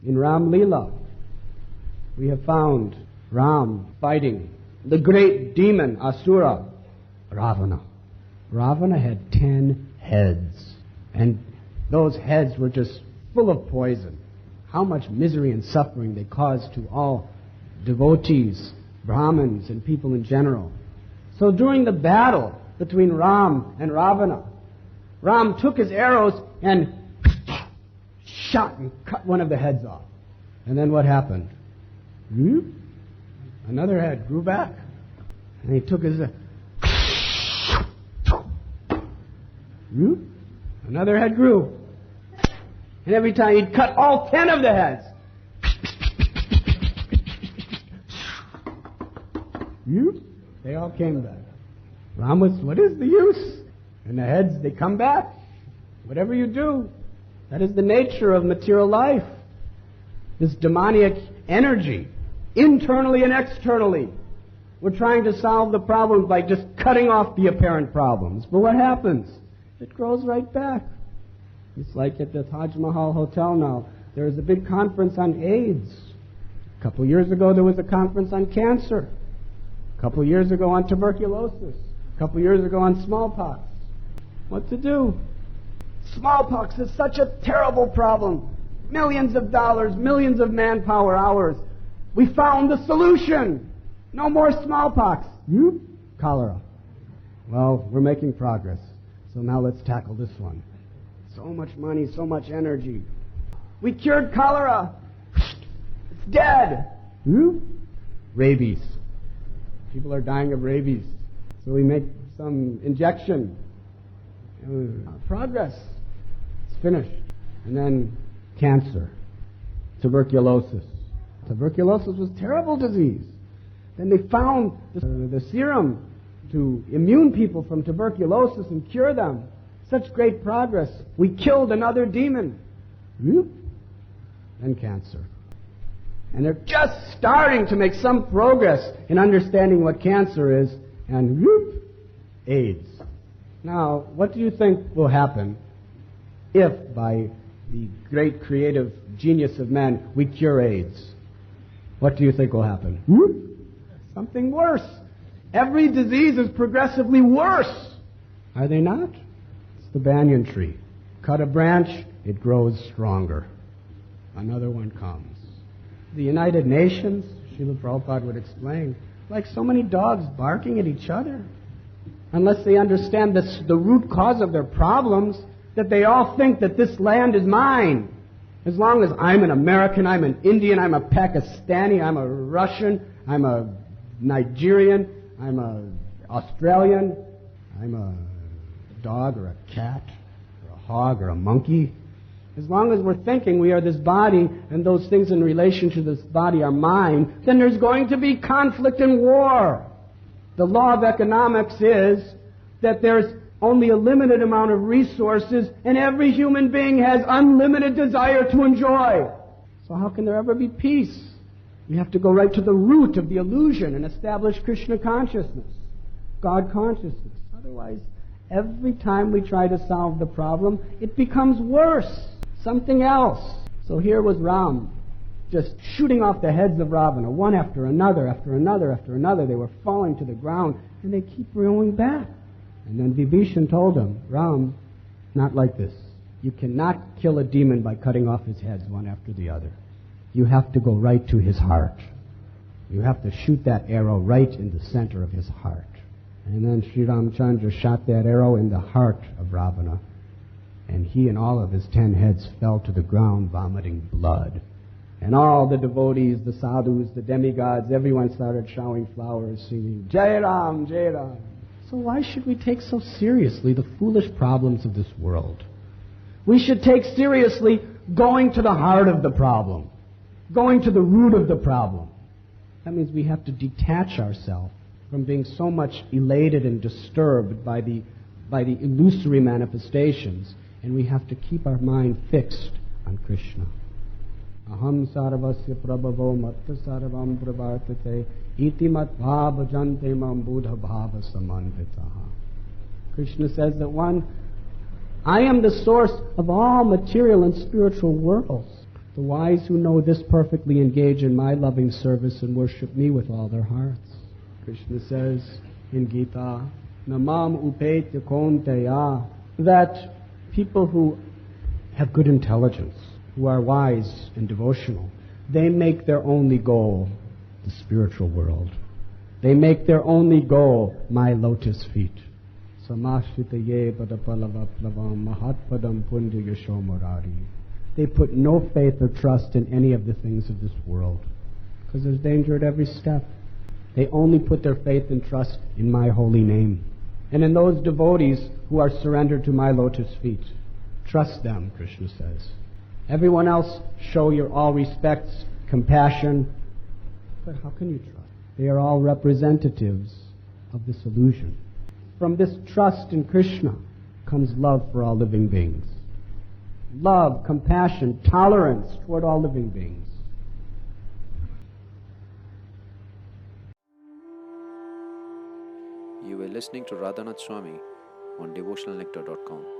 In Ram Leela, we have found Ram fighting the great demon Asura, Ravana. Ravana had 10 heads, and those heads were just full of poison. How much misery and suffering they caused to all devotees, Brahmins, and people in general. So during the battle between Ram and Ravana, Ram took his arrows and shot and cut one of the heads off. And then what happened? Another head grew back. And he took his... Another head grew. And every time he'd cut all 10 of the heads. They all came back. Ram was, what is the use? And the heads, they come back. Whatever you do, that is the nature of material life. This demoniac energy, internally and externally. We're trying to solve the problems by just cutting off the apparent problems. But what happens? It grows right back. It's like at the Taj Mahal Hotel now. There is a big conference on AIDS. A couple years ago there was a conference on cancer. A couple years ago on tuberculosis. A couple years ago on smallpox. What to do? Smallpox is such a terrible problem. Millions of dollars, millions of manpower hours. We found the solution. No more smallpox. Cholera. Well, we're making progress. So now let's tackle this one. So much money, so much energy. We cured cholera. It's dead. Rabies. People are dying of rabies. So we make some injection. Progress. It's finished. And then cancer. Tuberculosis. Tuberculosis was a terrible disease. Then they found the serum to immune people from tuberculosis and cure them. Such great progress. We killed another demon. And cancer. And they're just starting to make some progress in understanding what cancer is, and AIDS. Now, what do you think will happen if, by the great creative genius of man, we cure AIDS? What do you think will happen? Something worse. Every disease is progressively worse. Are they not? It's the banyan tree. Cut a branch, it grows stronger. Another one comes. The United Nations, Srila Prabhupada would explain, like so many dogs barking at each other. Unless they understand the root cause of their problems, that they all think that this land is mine. As long as I'm an American, I'm an Indian, I'm a Pakistani, I'm a Russian, I'm a Nigerian, I'm a Australian, I'm a dog or a cat or a hog or a monkey. As long as we're thinking we are this body and those things in relation to this body are mine, then there's going to be conflict and war. The law of economics is that there's only a limited amount of resources and every human being has unlimited desire to enjoy. So how can there ever be peace? We have to go right to the root of the illusion and establish Krishna consciousness, God consciousness. Otherwise, every time we try to solve the problem, it becomes worse, something else. So here was Ram, just shooting off the heads of Ravana, one after another, after another, after another. They were falling to the ground, and they keep rolling back. And then Vibhishan told him, Ram, not like this. You cannot kill a demon by cutting off his heads one after the other. You have to go right to his heart. You have to shoot that arrow right in the center of his heart. And then Sri Ramchandra shot that arrow in the heart of Ravana. And he and all of his 10 heads fell to the ground vomiting blood. And all the devotees, the sadhus, the demigods, everyone started showering flowers, singing, Jai Ram, Jai Ram. So why should we take so seriously the foolish problems of this world? We should take seriously going to the heart of the problem, going to the root of the problem. That means we have to detach ourselves from being so much elated and disturbed by the illusory manifestations, and we have to keep our mind fixed on Krishna. Aham sarvasya prabhavo matta sarvam pravartate iti mat bhava jante mam buddha bhava samanvitaha. Krishna says that I am the source of all material and spiritual worlds. The wise who know this perfectly engage in my loving service and worship me with all their hearts. Krishna says in Gita, Namam upetya konteya, that people who have good intelligence, who are wise and devotional, they make their only goal the spiritual world. They make their only goal my lotus feet. Samashitaye padapalavaplavam mahatpadam punya yashomurari. They put no faith or trust in any of the things of this world, because there's danger at every step. They only put their faith and trust in my holy name, and in those devotees who are surrendered to my lotus feet. Trust them, Krishna says. Everyone else, show your all respects, compassion, but how can you trust? They are all representatives of this illusion. From this trust in Krishna comes love for all living beings. Love, compassion, tolerance toward all living beings. You were listening to Radhanath Swami on devotionalnectar.com.